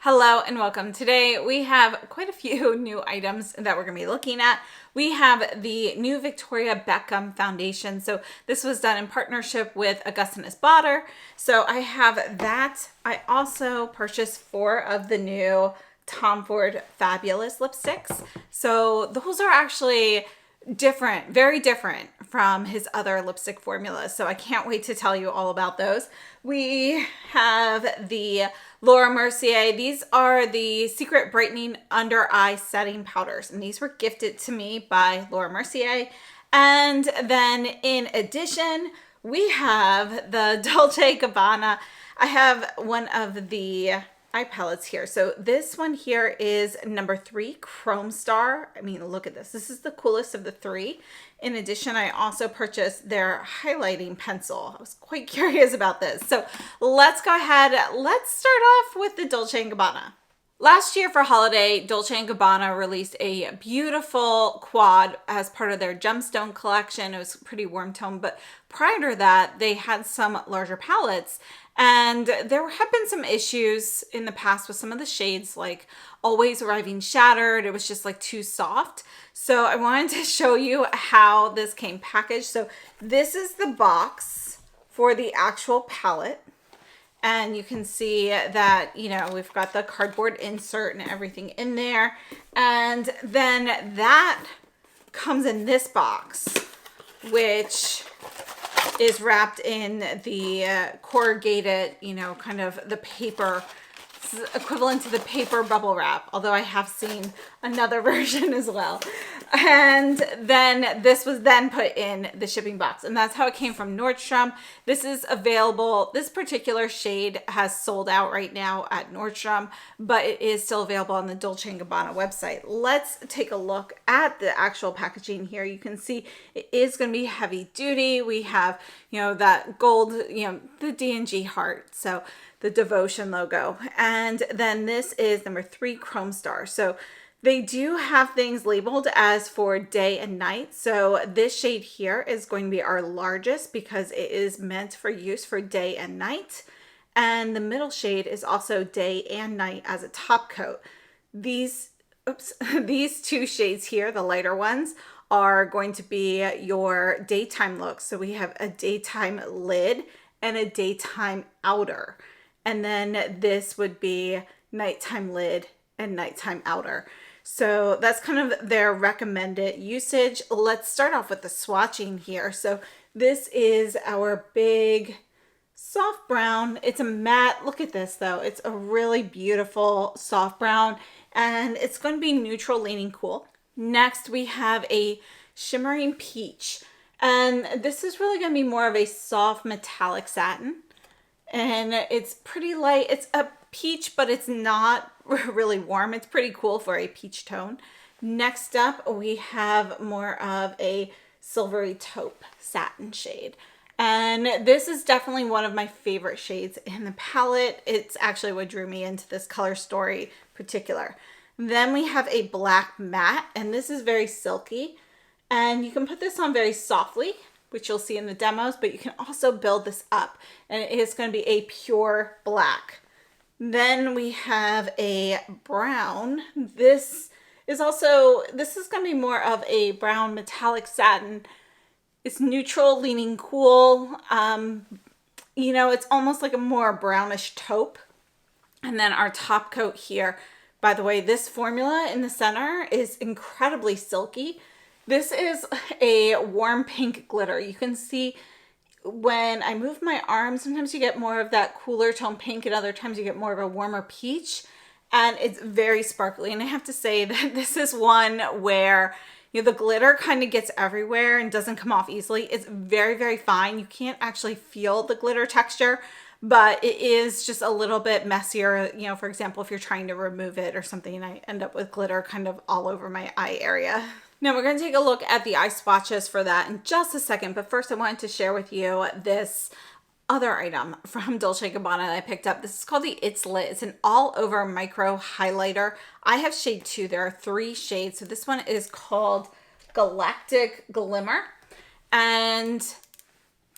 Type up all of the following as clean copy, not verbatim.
Hello and welcome. Today we have quite a few new items that we're going to be looking at. We have the new Victoria Beckham foundation. So this was done in partnership with Augustinus Botter. So I have that. I also purchased 4 of the new Tom Ford Fabulous lipsticks. So those are actually different, very different from his other lipstick formulas. So I can't wait to tell you all about those. We have the Laura Mercier. These are the Secret Brightening Under Eye Setting Powders, and these were gifted to me by Laura Mercier. And then in addition, we have the Dolce Gabbana. I have one of the eye palettes here. So this one here is number 3 Chrome Star. I mean, look at this. This is the coolest of the 3. In addition, I also purchased their highlighting pencil. I was quite curious about this. So let's go ahead. Let's start off with the Dolce & Gabbana. Last year for holiday, Dolce & Gabbana released a beautiful quad as part of their gemstone collection. It was pretty warm tone, but prior to that, they had some larger palettes. And there have been some issues in the past with some of the shades, like Always Arriving Shattered. It was just like too soft. So I wanted to show you how this came packaged. So this is the box for the actual palette. And you can see that, you know, we've got the cardboard insert and everything in there. And then that comes in this box, which is wrapped in the corrugated, you know, kind of the paper, equivalent to the paper bubble wrap, although I have seen another version as well. And then this was then put in the shipping box, and that's how it came from Nordstrom. This is available. This particular shade has sold out right now at Nordstrom, but it is still available on the Dolce & Gabbana website. Let's take a look at the actual packaging here. You can see it is going to be heavy duty. We have, you know, that gold, you know, the D&G heart. So the devotion logo. And then this is number 3 Chrome Star. So they do have things labeled as for day and night. So this shade here is going to be our largest because it is meant for use for day and night. And the middle shade is also day and night as a top coat. These 2 shades here, the lighter ones, are going to be your daytime look. So we have a daytime lid and a daytime outer. And then this would be nighttime lid and nighttime outer. So that's kind of their recommended usage. Let's start off with the swatching here. So this is our big soft brown. It's a matte. Look at this though. It's a really beautiful soft brown, and it's going to be neutral leaning cool. Next we have a shimmering peach, and this is really going to be more of a soft metallic satin. And it's pretty light. It's a peach, but it's not really warm. It's pretty cool for a peach tone. Next up, we have more of a silvery taupe satin shade. And this is definitely one of my favorite shades in the palette. It's actually what drew me into this color story particular. Then we have a black matte, and this is very silky. And you can put this on very softly, which you'll see in the demos, but you can also build this up, and it is going to be a pure black. Then we have a brown. This is going to be more of a brown metallic satin. It's neutral leaning cool. You know, it's almost like a more brownish taupe. And then our top coat here, by the way, this formula in the center is incredibly silky. This is a warm pink glitter. You can see when I move my arm, sometimes you get more of that cooler tone pink and other times you get more of a warmer peach, and it's very sparkly. And I have to say that this is one where, you know, the glitter kind of gets everywhere and doesn't come off easily. It's very, very fine. You can't actually feel the glitter texture, but it is just a little bit messier. You know, for example, if you're trying to remove it or something, and I end up with glitter kind of all over my eye area. Now we're going to take a look at the eye swatches for that in just a second, but first I wanted to share with you this other item from Dolce & Gabbana that I picked up. This is called the It's Lit. It's an all-over micro highlighter. I have shade 2. There are 3 shades. So this one is called Galactic Glimmer, and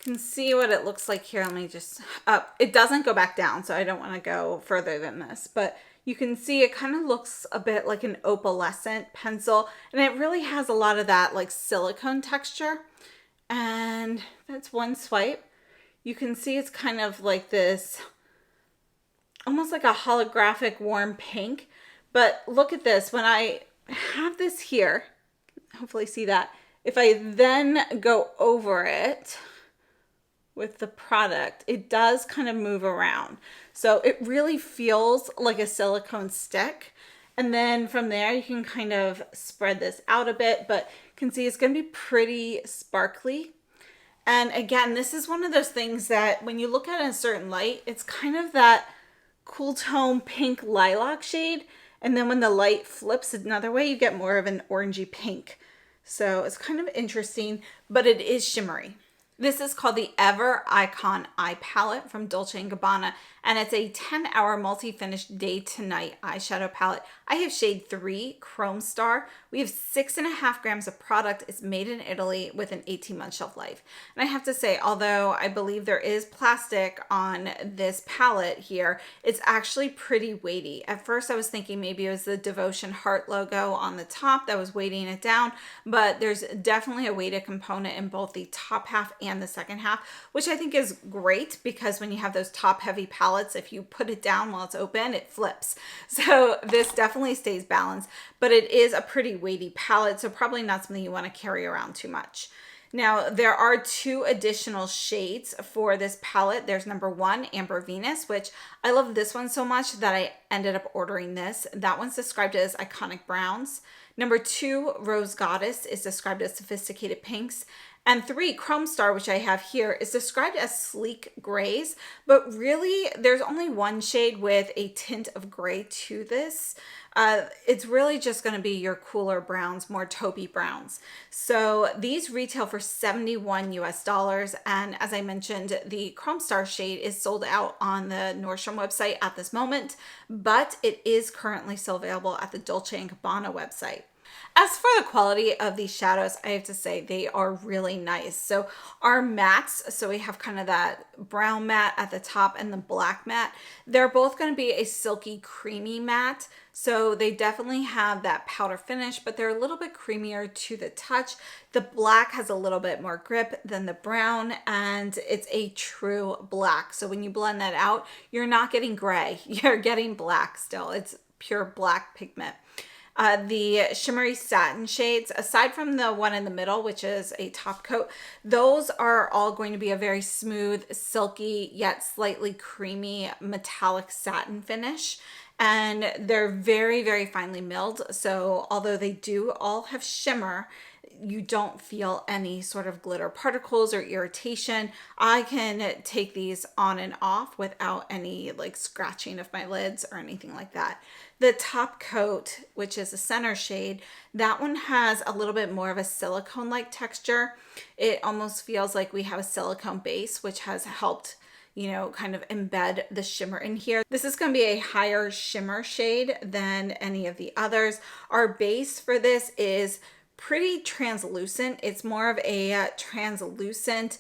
You can see what it looks like here. Let me just, it doesn't go back down, so I don't want to go further than this, but you can see it kind of looks a bit like an opalescent pencil, and it really has a lot of that like silicone texture. And that's one swipe. You can see it's kind of like this, almost like a holographic warm pink. But look at this, when I have this here, hopefully see that, if I then go over it with the product, it does kind of move around. So it really feels like a silicone stick. And then from there, you can kind of spread this out a bit, but you can see it's going to be pretty sparkly. And again, this is one of those things that when you look at it in a certain light, it's kind of that cool tone pink lilac shade. And then when the light flips another way, you get more of an orangey pink. So it's kind of interesting, but it is shimmery. This is called the Ever Icon Eye Palette from Dolce & Gabbana, and it's a 10-hour multi-finish day to night eyeshadow palette. I have shade 3, Chrome Star. We have 6.5 grams of product. It's made in Italy with an 18-month shelf life. And I have to say, although I believe there is plastic on this palette here, it's actually pretty weighty. At first I was thinking maybe it was the Devotion Heart logo on the top that was weighting it down, but there's definitely a weighted component in both the top half and the second half, which I think is great because when you have those top heavy palettes, if you put it down while it's open, it flips. So this definitely stays balanced, but it is a pretty weighty palette, so probably not something you want to carry around too much. Now, there are 2 additional shades for this palette. There's number 1, Amber Venus, which I love this one so much that I ended up ordering this. That one's described as iconic browns. Number 2, Rose Goddess, is described as sophisticated pinks. And 3, Chrome Star, which I have here, is described as sleek grays, but really there's only one shade with a tint of gray to this. It's really just going to be your cooler browns, more taupey browns. So these retail for $71 US. And as I mentioned, the Chrome Star shade is sold out on the Nordstrom website at this moment, but it is currently still available at the Dolce & Gabbana website. As for the quality of these shadows, I have to say they are really nice. So our mattes, so we have kind of that brown matte at the top and the black matte, they're both going to be a silky creamy matte. So they definitely have that powder finish, but they're a little bit creamier to the touch. The black has a little bit more grip than the brown, and it's a true black. So when you blend that out, you're not getting gray, you're getting black still. It's pure black pigment. The shimmery satin shades, aside from the one in the middle, which is a top coat, those are all going to be a very smooth, silky, yet slightly creamy metallic satin finish. And they're very, very finely milled. So although they do all have shimmer, you don't feel any sort of glitter particles or irritation. I can take these on and off without any like scratching of my lids or anything like that. The top coat, which is a center shade, that one has a little bit more of a silicone-like texture. It almost feels like we have a silicone base, which has helped, you know, kind of embed the shimmer in here. This is going to be a higher shimmer shade than any of the others. Our base for this is pretty translucent. It's more of a translucent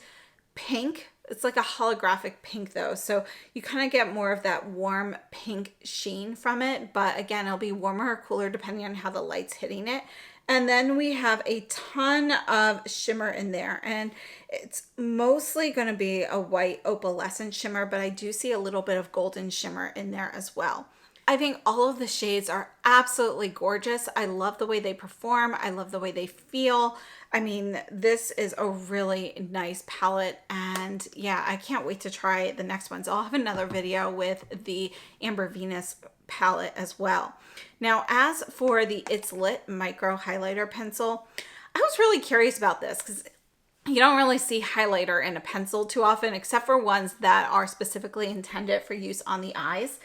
pink. It's like a holographic pink though. So you kind of get more of that warm pink sheen from it. But again, it'll be warmer or cooler depending on how the light's hitting it. And then we have a ton of shimmer in there, and it's mostly going to be a white opalescent shimmer, but I do see a little bit of golden shimmer in there as well. I think all of the shades are absolutely gorgeous. I love the way they perform. I love the way they feel. I mean, this is a really nice palette, and yeah, I can't wait to try the next ones. I'll have another video with the Amber Venus palette as well. Now, as for the It's Lit micro highlighter pencil, I was really curious about this because you don't really see highlighter in a pencil too often, except for ones that are specifically intended for use on the eyes.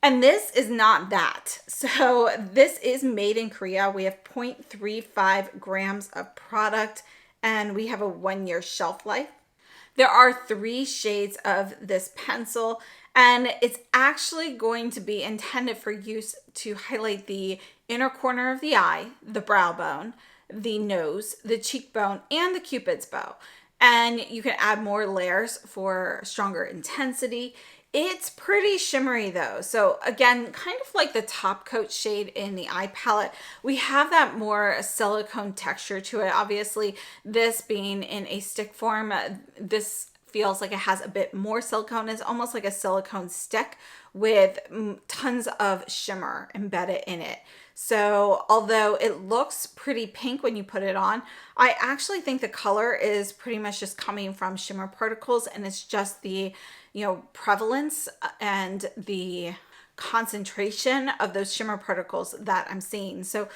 And this is not that. So this is made in Korea. We have 0.35 grams of product, and we have a 1-year shelf life. There are 3 shades of this pencil, and it's actually going to be intended for use to highlight the inner corner of the eye, the brow bone, the nose, the cheekbone, and the cupid's bow. and you can add more layers for stronger intensity. It's pretty shimmery though. So again, kind of like the top coat shade in the eye palette, we have that more silicone texture to it. Obviously, this being in a stick form, this feels like it has a bit more silicone. It's almost like a silicone stick with tons of shimmer embedded in it. So although it looks pretty pink when you put it on, I actually think the color is pretty much just coming from shimmer particles, and it's just the, prevalence and the concentration of those shimmer particles that I'm seeing. So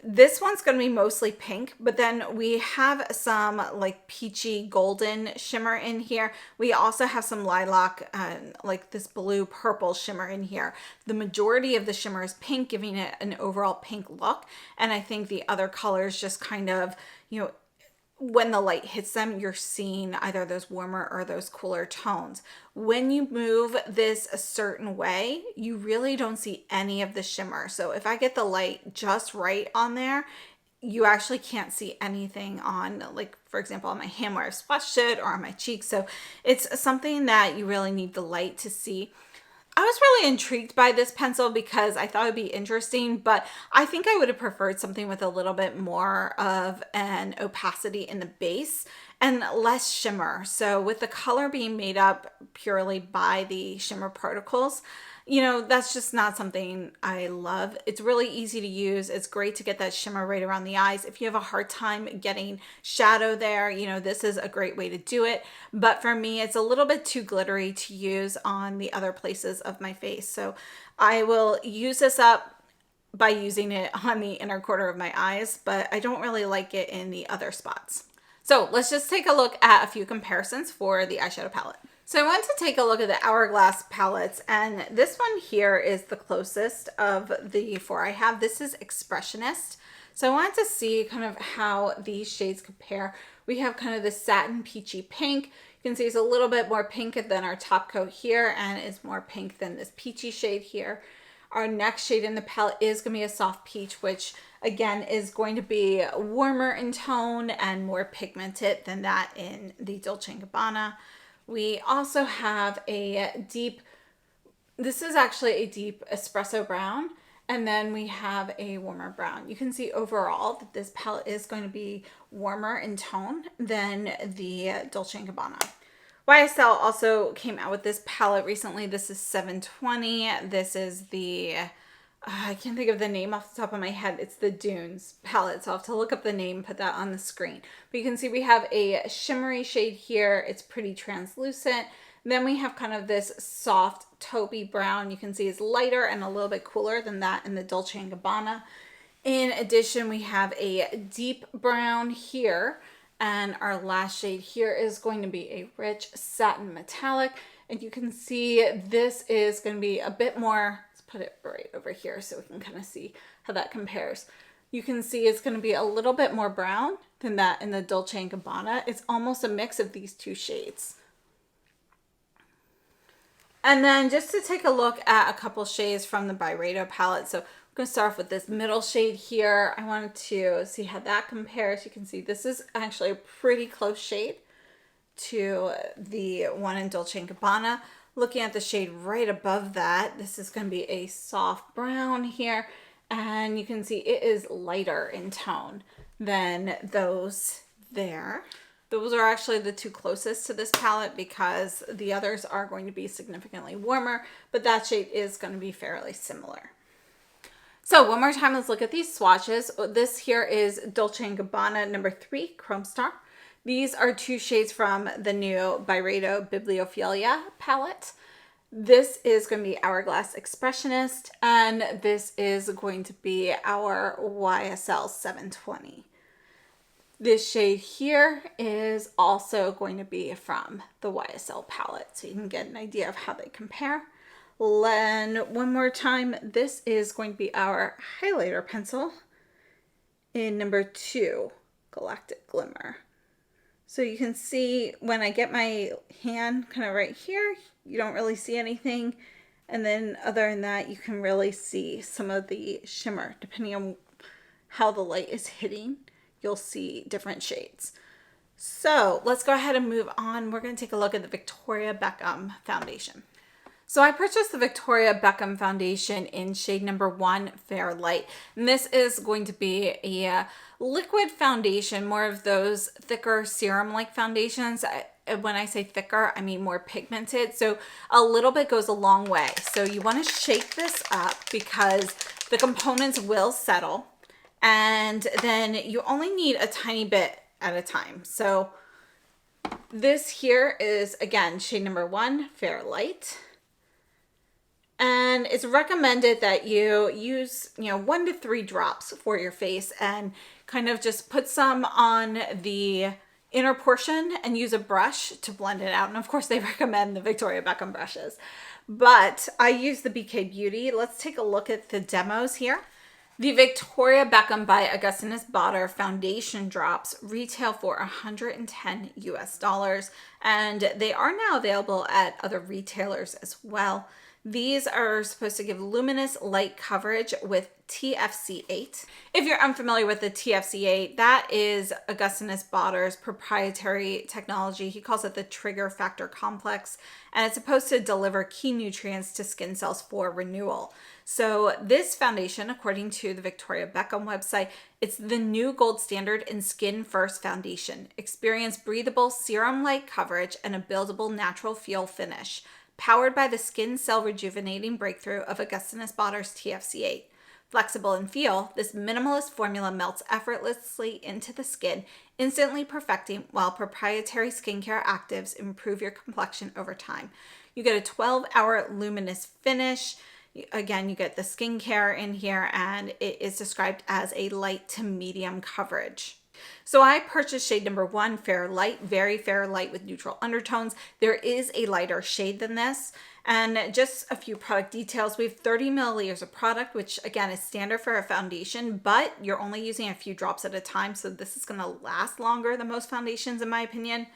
this one's going to be mostly pink, but then we have some like peachy golden shimmer in here. We also have some lilac, like this blue purple shimmer in here. The majority of the shimmer is pink, giving it an overall pink look. And I think the other colors just kind of, when the light hits them, you're seeing either those warmer or those cooler tones. When you move this a certain way, you really don't see any of the shimmer. So if I get the light just right on there, you actually can't see anything on, like, for example, on my hand where I've swatched it, or on my cheeks. So it's something that you really need the light to see. I was really intrigued by this pencil because I thought it would be interesting, but I think I would have preferred something with a little bit more of an opacity in the base and less shimmer. So with the color being made up purely by the shimmer particles, that's just not something I love. It's really easy to use. It's great to get that shimmer right around the eyes. If you have a hard time getting shadow there, this is a great way to do it. But for me, it's a little bit too glittery to use on the other places of my face. So I will use this up by using it on the inner corner of my eyes, but I don't really like it in the other spots. So let's just take a look at a few comparisons for the eyeshadow palette. So I want to take a look at the Hourglass palettes, and this one here is the closest of the four I have. This is Expressionist. So I wanted to see kind of how these shades compare. We have kind of the satin peachy pink. You can see it's a little bit more pink than our top coat here, and it's more pink than this peachy shade here. Our next shade in the palette is going to be a soft peach, which again is going to be warmer in tone and more pigmented than that in the Dolce & Gabbana. We also have this is actually a deep espresso brown, and then we have a warmer brown. You can see overall that this palette is going to be warmer in tone than the Dolce & Gabbana. YSL also came out with this palette recently. This is 720. This is the, I can't think of the name off the top of my head. It's the Dunes palette. So I'll have to look up the name, put that on the screen. But you can see we have a shimmery shade here. It's pretty translucent. Then we have kind of this soft taupey brown. You can see it's lighter and a little bit cooler than that in the Dolce & Gabbana. In addition, we have a deep brown here. And our last shade here is going to be a rich satin metallic. And you can see this is going to be a bit more, let's put it right over here so we can kind of see how that compares. You can see it's going to be a little bit more brown than that in the Dolce & Gabbana. It's almost a mix of these two shades. And then just to take a look at a couple shades from the Byredo palette. So I'm going to start off with this middle shade here. I wanted to see how that compares. You can see this is actually a pretty close shade to the one in Dolce & Gabbana. Looking at the shade right above that, this is going to be a soft brown here. And you can see it is lighter in tone than those there. Those are actually the two closest to this palette because the others are going to be significantly warmer, but that shade is going to be fairly similar. So one more time, let's look at these swatches. This here is Dolce & Gabbana number 3, Chrome Star. These are two shades from the new Byredo Bibliophilia palette. This is going to be Hourglass Expressionist, and this is going to be our YSL 720. This shade here is also going to be from the YSL palette, so you can get an idea of how they compare. Then one more time, this is going to be our highlighter pencil in number 2, Galactic Glimmer. So you can see when I get my hand kind of right here, you don't really see anything. And then other than that, you can really see some of the shimmer. Depending on how the light is hitting, you'll see different shades. So let's go ahead and move on. We're going to take a look at the Victoria Beckham foundation. So I purchased the Victoria Beckham foundation in shade number 1, Fair Light. And this is going to be a liquid foundation, more of those thicker serum-like foundations. When I say thicker, I mean more pigmented. So a little bit goes a long way. So you want to shake this up because the components will settle. And then you only need a tiny bit at a time. So this here is, again, shade number 1, Fair Light. And it's recommended that you use, 1 to 3 drops for your face and kind of just put some on the inner portion and use a brush to blend it out. And of course they recommend the Victoria Beckham brushes, but I use the BK Beauty. Let's take a look at the demos here. The Victoria Beckham by Augustinus Bader foundation drops retail for $110 US, and they are now available at other retailers as well. These are supposed to give luminous light coverage with TFC8. If you're unfamiliar with the TFC8, that is Augustinus Bader's proprietary technology. He calls it the trigger factor complex, and it's supposed to deliver key nutrients to skin cells for renewal. So this foundation, according to the Victoria Beckham website, it's the new gold standard in skin first foundation. Experience breathable serum-like coverage and a buildable natural feel finish, powered by the skin cell rejuvenating breakthrough of Augustinus Bader's TFC8. Flexible in feel, this minimalist formula melts effortlessly into the skin, instantly perfecting, while proprietary skincare actives improve your complexion over time. You get a 12-hour luminous finish. Again, you get the skincare in here, and it is described as a light to medium coverage. So I purchased shade number 1, Fair Light, very fair light with neutral undertones. There is a lighter shade than this. And just a few product details. We have 30 milliliters of product, which again is standard for a foundation, but you're only using a few drops at a time. So this is going to last longer than most foundations in my opinion.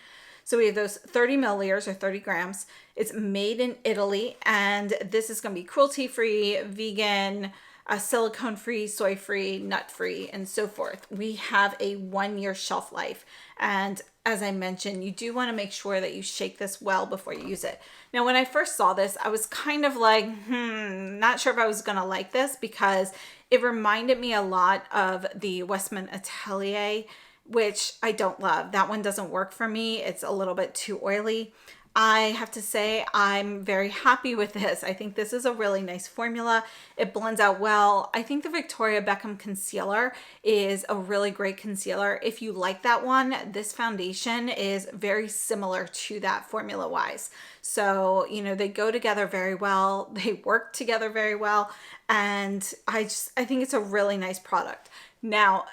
So we have those 30 milliliters or 30 grams. It's made in Italy, and this is going to be cruelty-free, vegan, silicone-free, soy-free, nut-free, and so forth. We have a 1-year shelf life. And as I mentioned, you do want to make sure that you shake this well before you use it. Now, when I first saw this, I was kind of like, not sure if I was going to like this because it reminded me a lot of the Westman Atelier, which I don't love. That one doesn't work for me. It's a little bit too oily. I have to say I'm very happy with this. I think this is a really nice formula. It blends out well. I think the Victoria Beckham concealer is a really great concealer. If you like that one, this foundation is very similar to that formula wise. So, they go together very well. They work together very well. And I think it's a really nice product. Now,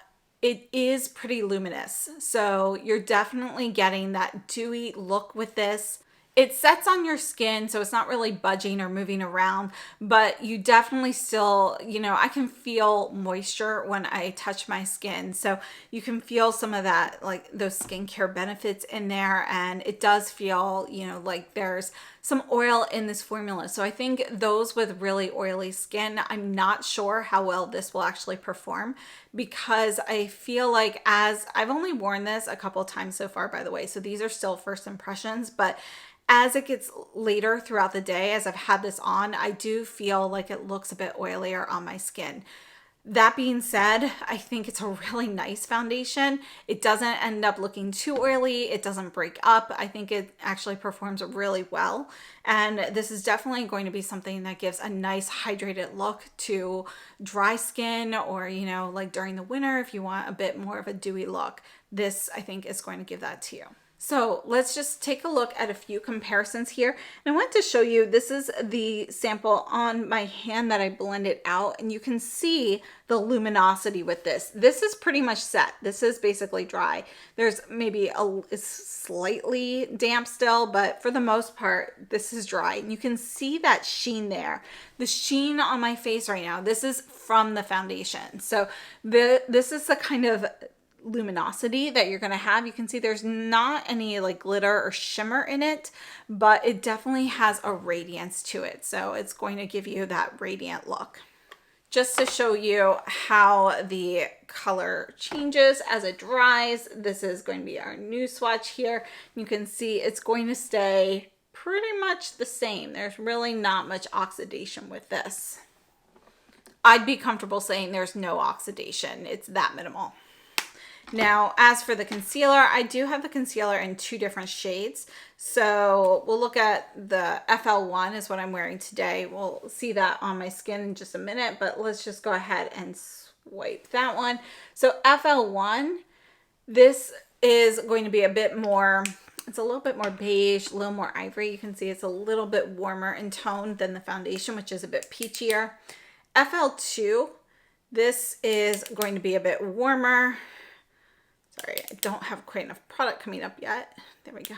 it is pretty luminous. So you're definitely getting that dewy look with this. It sets on your skin, so it's not really budging or moving around, but you definitely still, I can feel moisture when I touch my skin. So you can feel some of that, like those skincare benefits in there. And it does feel, like there's some oil in this formula. So I think those with really oily skin, I'm not sure how well this will actually perform because I feel like as I've only worn this a couple of times so far, by the way, so these are still first impressions, but as it gets later throughout the day, as I've had this on, I do feel like it looks a bit oilier on my skin. That being said, I think it's a really nice foundation. It doesn't end up looking too oily. It doesn't break up. I think it actually performs really well. And this is definitely going to be something that gives a nice hydrated look to dry skin or, like during the winter, if you want a bit more of a dewy look. This, I think, is going to give that to you. So let's just take a look at a few comparisons here. And I want to show you, this is the sample on my hand that I blended out, and you can see the luminosity with this. This is pretty much set. This is basically dry. There's maybe it's slightly damp still, but for the most part, this is dry. And you can see that sheen there. The sheen on my face right now, this is from the foundation. So this is the kind of luminosity that you're going to have. You can see there's not any like glitter or shimmer in it, but it definitely has a radiance to it. So it's going to give you that radiant look. just to show you how the color changes as it dries. This is going to be our new swatch here. You can see it's going to stay pretty much the same. There's really not much oxidation with this. I'd be comfortable saying there's no oxidation. It's that minimal. Now, as for the concealer, I do have the concealer in 2 different shades. So we'll look at the FL1 is what I'm wearing today. We'll see that on my skin in just a minute, but let's just go ahead and swipe that one. So FL1, this is going to be a bit more, it's a little bit more beige, a little more ivory. You can see it's a little bit warmer in tone than the foundation, which is a bit peachier. FL2, this is going to be a bit warmer. Sorry, I don't have quite enough product coming up yet. There we go.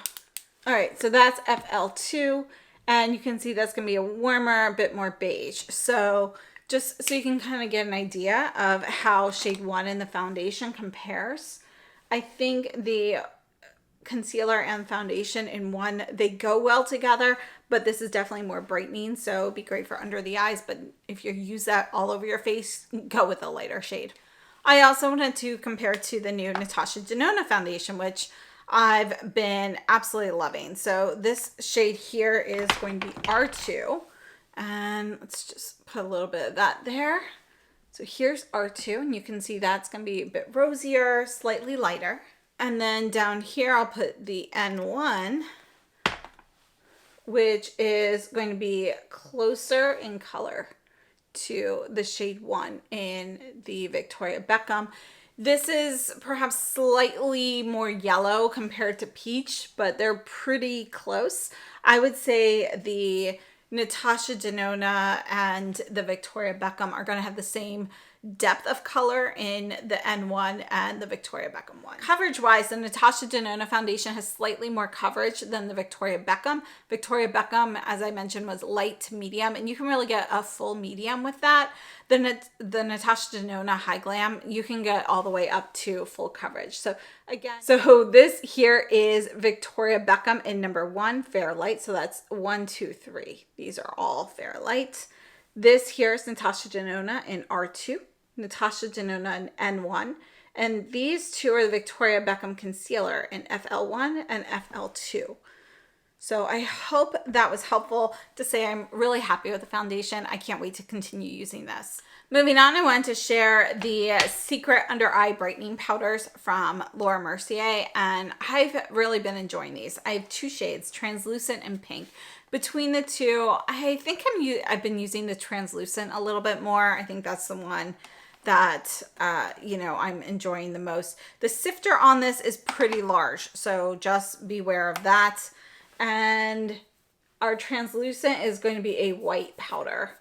All right, so that's FL2, and you can see that's gonna be a warmer, a bit more beige. So just so you can kind of get an idea of how shade 1 in the foundation compares. I think the concealer and foundation in one, they go well together, but this is definitely more brightening, so it'd be great for under the eyes, but if you use that all over your face, go with a lighter shade. I also wanted to compare to the new Natasha Denona foundation, which I've been absolutely loving. So this shade here is going to be R2, and let's just put a little bit of that there. So here's R2, and you can see that's going to be a bit rosier, slightly lighter. And then down here, I'll put the N1, which is going to be closer in color to the shade 1 in the Victoria Beckham. This is perhaps slightly more yellow compared to peach, but they're pretty close. I would say the Natasha Denona and the Victoria Beckham are going to have the same depth of color in the N1 and the Victoria Beckham one. Coverage wise, the Natasha Denona foundation has slightly more coverage than the Victoria Beckham. Victoria Beckham, as I mentioned, was light to medium, and you can really get a full medium with that. The Natasha Denona High Glam, you can get all the way up to full coverage. So again, so this here is Victoria Beckham in number 1, Fair Light. So that's 1, 2, 3. These are all Fair Light. This here is Natasha Denona in R2, Natasha Denona in N1, and these two are the Victoria Beckham Concealer in FL1 and FL2. So I hope that was helpful to say I'm really happy with the foundation. I can't wait to continue using this. Moving on, I wanted to share the Secret Under Eye Brightening Powders from Laura Mercier, and I've really been enjoying these. I have 2 shades, translucent and pink. Between the two, I think I've been using the translucent a little bit more. I think that's the one that, I'm enjoying the most. The sifter on this is pretty large, so just beware of that. And our translucent is going to be a white powder,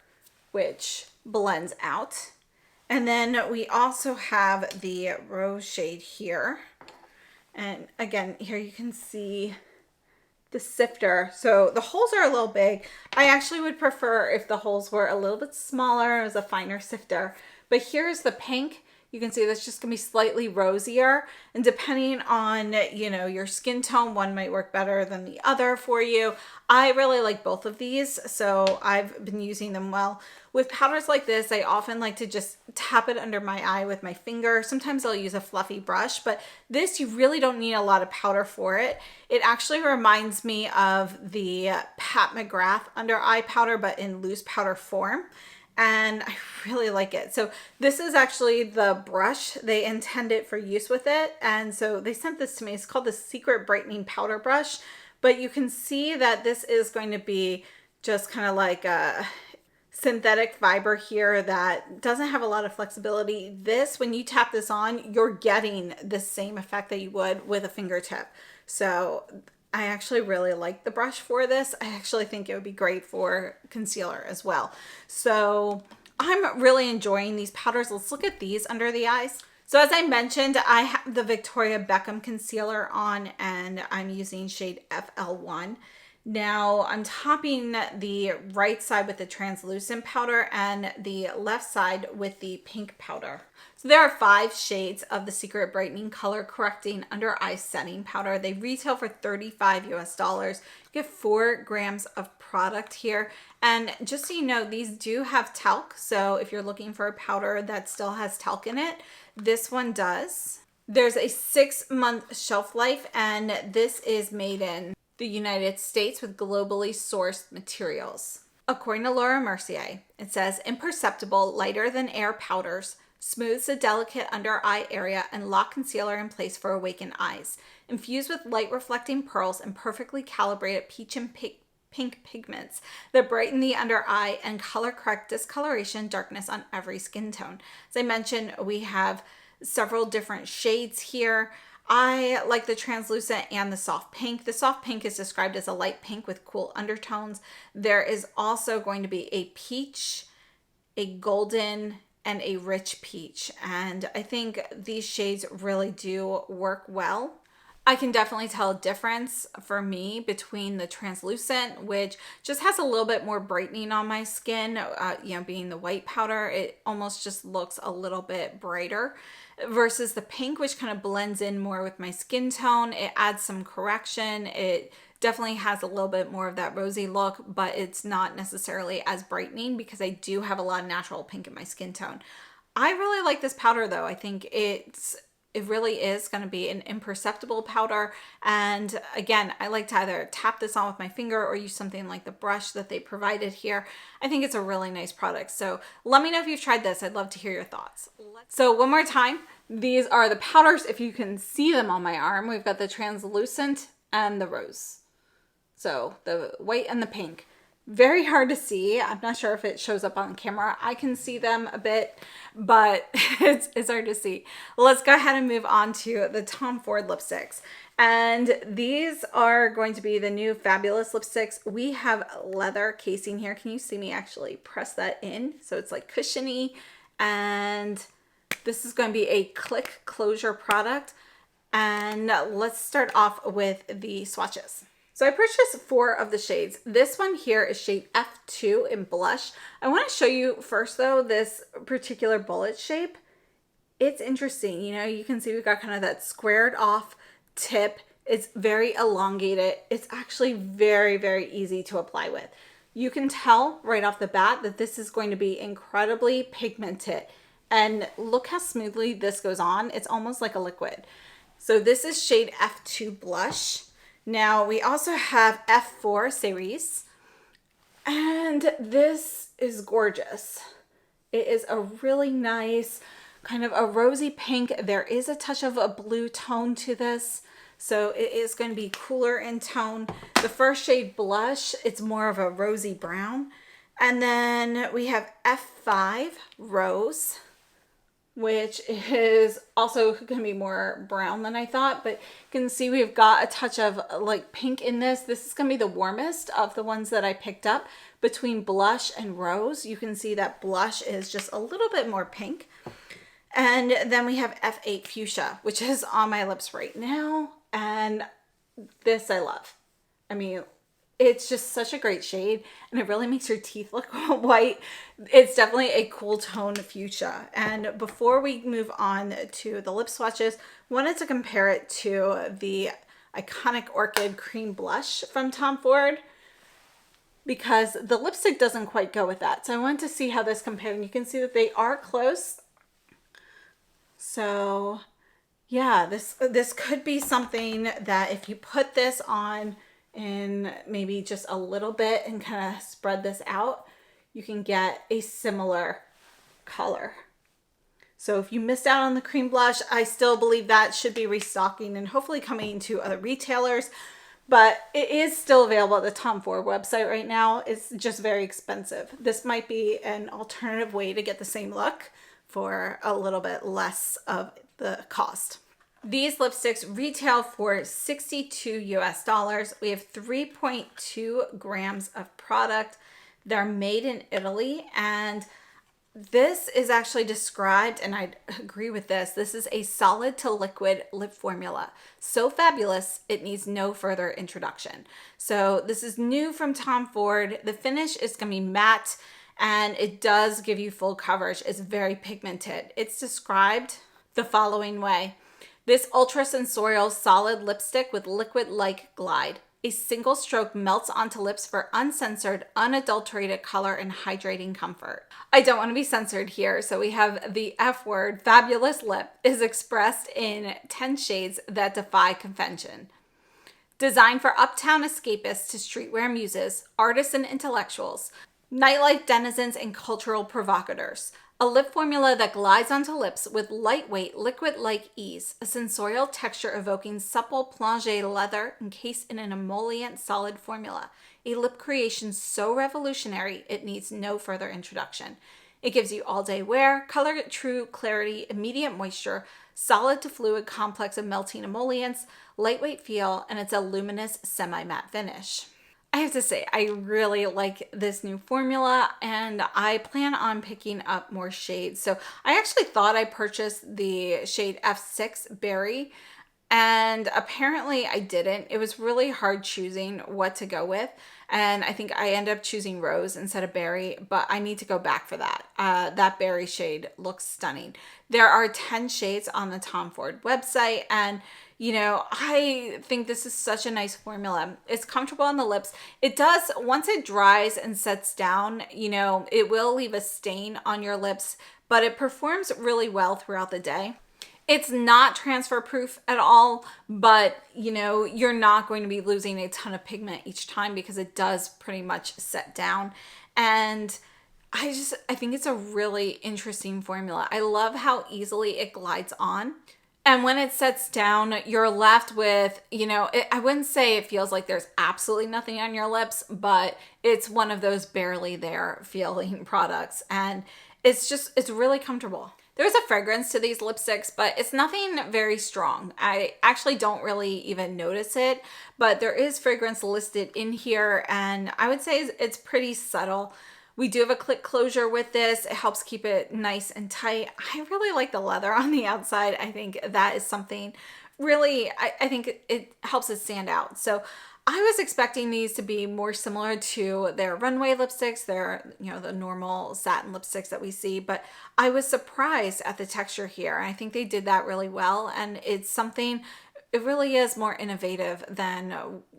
which blends out. And then we also have the rose shade here. And again, here you can see the sifter. So the holes are a little big. I actually would prefer if the holes were a little bit smaller as a finer sifter. But here's the pink. You can see that's just gonna be slightly rosier, and depending on, your skin tone, one might work better than the other for you. I really like both of these, so I've been using them well. With powders like this, I often like to just tap it under my eye with my finger. Sometimes I'll use a fluffy brush, but this, you really don't need a lot of powder for it. It actually reminds me of the Pat McGrath under eye powder, but in loose powder form. And I really like it. So this is actually the brush. They intended for use with it. And so they sent this to me. It's called the Secret Brightening Powder Brush. But you can see that this is going to be just kind of like a synthetic fiber here that doesn't have a lot of flexibility. This, when you tap this on, you're getting the same effect that you would with a fingertip. So I actually really like the brush for this. I actually think it would be great for concealer as well. So I'm really enjoying these powders. Let's look at these under the eyes. So as I mentioned, I have the Victoria Beckham concealer on, and I'm using shade FL1. Now I'm topping the right side with the translucent powder and the left side with the pink powder. So there are 5 shades of the Secret Brightening Color Correcting Under Eye Setting Powder. They retail for $35 US. You get 4 grams of product here. And just so you know, these do have talc. So if you're looking for a powder that still has talc in it, this one does. There's a 6-month shelf life, and this is made in the United States with globally sourced materials. According to Laura Mercier, it says imperceptible, lighter than air powders, smooths the delicate under eye area and lock concealer in place for awakened eyes. Infused with light reflecting pearls and perfectly calibrated peach and pink pigments that brighten the under eye and color correct discoloration darkness on every skin tone. As I mentioned, we have several different shades here. I like the translucent and the soft pink. The soft pink is described as a light pink with cool undertones. There is also going to be a peach, a golden, and a rich peach. And I think these shades really do work well. I can definitely tell a difference for me between the translucent, which just has a little bit more brightening on my skin, being the white powder, it almost just looks a little bit brighter, versus the pink, which kind of blends in more with my skin tone. It adds some correction. It definitely has a little bit more of that rosy look, but it's not necessarily as brightening because I do have a lot of natural pink in my skin tone. I really like this powder though. I think it really is going to be an imperceptible powder. And again, I like to either tap this on with my finger or use something like the brush that they provided here. I think it's a really nice product. So let me know if you've tried this. I'd love to hear your thoughts. So one more time, these are the powders. If you can see them on my arm, we've got the translucent and the rose. So the white and the pink. Very hard to see. I'm not sure if it shows up on camera. I can see them a bit, but it's hard to see. Let's go ahead and move on to the Tom Ford lipsticks. And these are going to be the new Fabulous lipsticks. We have leather casing here. Can you see me actually press that in? So it's like cushiony. And this is going to be a click closure product. And let's start off with the swatches. So I purchased 4 of the shades. This one here is shade F2 in blush. I want to show you first though, this particular bullet shape. It's interesting. You know, you can see we've got kind of that squared off tip. It's very elongated. It's actually very, very easy to apply with. You can tell right off the bat that this is going to be incredibly pigmented. And look how smoothly this goes on. It's almost like a liquid. So this is shade F2 blush. Now we also have F4 Cerise, and this is gorgeous. It is a really nice kind of a rosy pink. There is a touch of a blue tone to this, so it is going to be cooler in tone. The first shade blush, it's more of a rosy brown. And then we have F5 Rose, which is also going to be more brown than I thought, but you can see we've got a touch of like pink in this. This is going to be the warmest of the ones that I picked up. Between blush and rose, you can see that blush is just a little bit more pink. And then we have F8 Fuchsia, which is on my lips right now. And this I love. I mean, it's just such a great shade and it really makes your teeth look white. It's definitely a cool tone fuchsia. And before we move on to the lip swatches, wanted to compare it to the iconic Orchid Cream Blush from Tom Ford because the lipstick doesn't quite go with that. So I wanted to see how this compared, and you can see that they are close. So yeah, this could be something that if you put this on in maybe just a little bit and kind of spread this out, you can get a similar color. So if you missed out on the cream blush, I still believe that should be restocking and hopefully coming to other retailers, but it is still available at the Tom Ford website right now. It's just very expensive. This might be an alternative way to get the same look for a little bit less of the cost. These lipsticks retail for $62 US. We have 3.2 grams of product. They're made in Italy, and this is actually described, and I agree with this. This is a solid to liquid lip formula. So fabulous, it needs no further introduction. So this is new from Tom Ford. The finish is going to be matte, and it does give you full coverage. It's very pigmented. It's described the following way. This ultra sensorial solid lipstick with liquid-like glide. A single stroke melts onto lips for uncensored, unadulterated color and hydrating comfort. I don't want to be censored here, so we have the F word. Fabulous lip is expressed in 10 shades that defy convention. Designed for uptown escapists to streetwear muses, artists and intellectuals, nightlife denizens and cultural provocateurs. A lip formula that glides onto lips with lightweight, liquid-like ease, a sensorial texture evoking supple plongé leather encased in an emollient solid formula. A lip creation so revolutionary it needs no further introduction. It gives you all-day wear, color true clarity, immediate moisture, solid to fluid complex of melting emollients, lightweight feel, and it's a luminous semi-matte finish. I have to say, I really like this new formula and I plan on picking up more shades. So I actually thought I purchased the shade F6 Berry and apparently I didn't. It was really hard choosing what to go with. And I think I ended up choosing Rose instead of Berry, but I need to go back for that. That Berry shade looks stunning. There are 10 shades on the Tom Ford website and you know, I think this is such a nice formula. It's comfortable on the lips. It does, once it dries and sets down, you know, it will leave a stain on your lips, but it performs really well throughout the day. It's not transfer proof at all, but you know, you're not going to be losing a ton of pigment each time because it does pretty much set down. And I think it's a really interesting formula. I love how easily it glides on. And when it sets down, you're left with, you know, I wouldn't say it feels like there's absolutely nothing on your lips, but it's one of those barely there feeling products. And it's really comfortable. There's a fragrance to these lipsticks, but it's nothing very strong. I actually don't really even notice it, but there is fragrance listed in here. And I would say it's pretty subtle. We do have a click closure with this. It helps keep it nice and tight. I really like the leather on the outside. I think that is something really, I think it helps it stand out. So I was expecting these to be more similar to their runway lipsticks, their, you know, the normal satin lipsticks that we see, but I was surprised at the texture here. I think they did that really well. And it's something, it really is more innovative than,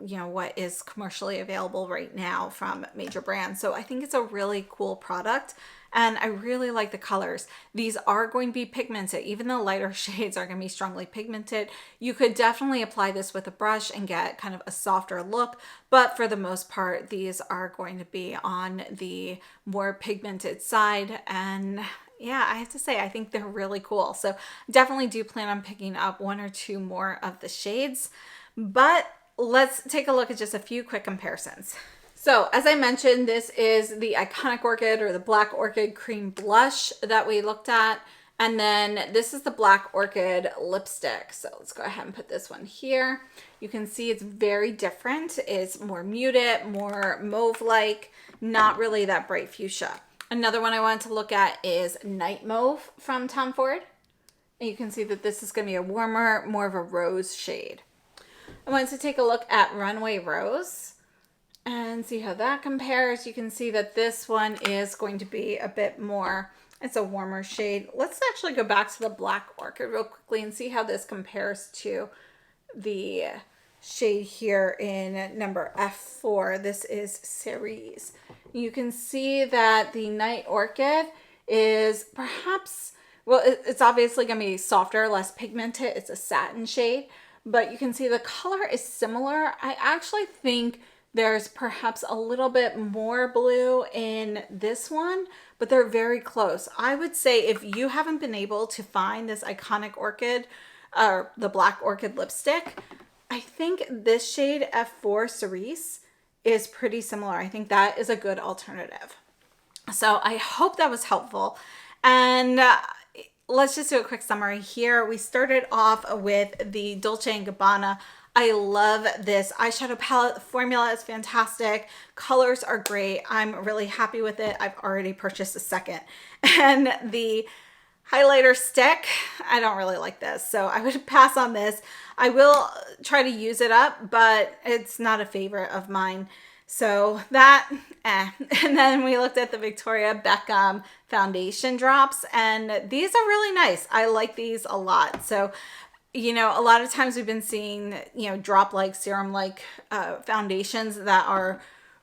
you know, what is commercially available right now from major brands. So I think it's a really cool product and I really like the colors. These are going to be pigmented. Even the lighter shades are going to be strongly pigmented. You could definitely apply this with a brush and get kind of a softer look, but for the most part, these are going to be on the more pigmented side. And yeah, I have to say, I think they're really cool. So definitely do plan on picking up one or two more of the shades, but let's take a look at just a few quick comparisons. So as I mentioned, this is the Iconic Orchid or the Black Orchid Cream Blush that we looked at. And then this is the Black Orchid lipstick. So let's go ahead and put this one here. You can see it's very different. It's more muted, more mauve-like, not really that bright fuchsia. Another one I wanted to look at is Night Mauve from Tom Ford. And you can see that this is going to be a warmer, more of a rose shade. I wanted to take a look at Runway Rose and see how that compares. You can see that this one is going to be a bit more, it's a warmer shade. Let's actually go back to the Black Orchid real quickly and see how this compares to the shade here in number F4. This is Cerise. You can see that the Night Orchid is perhaps, well, it's obviously going to be softer, less pigmented. It's a satin shade, but you can see the color is similar. I actually think there's perhaps a little bit more blue in this one, but they're very close. I would say if you haven't been able to find this Iconic Orchid or the Black Orchid lipstick, I think this shade F4 Cerise is pretty similar. I think that is a good alternative. So I hope that was helpful. And let's just do a quick summary here. We started off with the Dolce & Gabbana. I love this eyeshadow palette. The formula is fantastic. Colors are great. I'm really happy with it. I've already purchased a second. And the highlighter stick, I don't really like this, so I would pass on this. I will try to use it up, but it's not a favorite of mine. So that, And then we looked at the Victoria Beckham foundation drops, and these are really nice. I like these a lot. So you know, a lot of times we've been seeing, you know, drop-like, serum-like foundations that are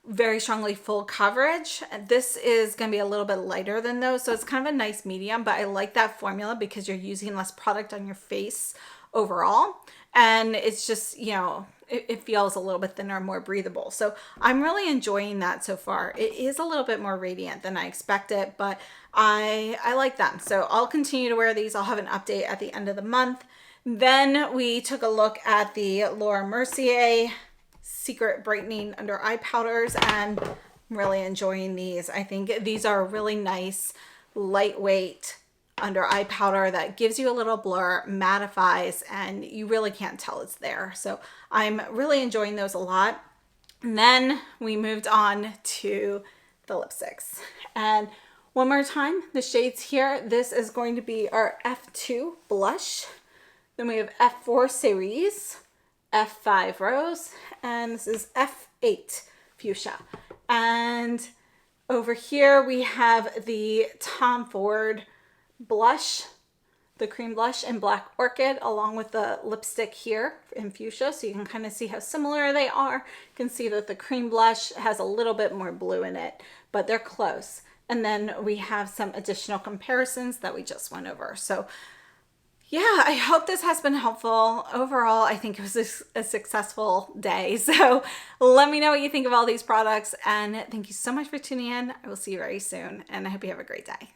very strongly full coverage. This is going to be a little bit lighter than those, so it's kind of a nice medium, but I like that formula because you're using less product on your face overall, and it's just, you know, it feels a little bit thinner, more breathable. So I'm really enjoying that so far. It is a little bit more radiant than I expected, but I like them. So I'll continue to wear these. I'll have an update at the end of the month. Then we took a look at the Laura Mercier Secret Brightening Under Eye Powders, and I'm really enjoying these. I think these are a really nice, lightweight under eye powder that gives you a little blur, mattifies, and you really can't tell it's there. So I'm really enjoying those a lot. And then we moved on to the lipsticks. And one more time, the shades here, this is going to be our F2 blush. Then we have F4 Cerise, F5 Rose, and this is F8 Fuchsia. And over here we have the Tom Ford blush, the cream blush in Black Orchid, along with the lipstick here in Fuchsia. So you can kind of see how similar they are. You can see that the cream blush has a little bit more blue in it, but they're close. And then we have some additional comparisons that we just went over. So yeah, I hope this has been helpful. Overall, I think it was a successful day. So let me know what you think of all these products. And thank you so much for tuning in. I will see you very soon. And I hope you have a great day.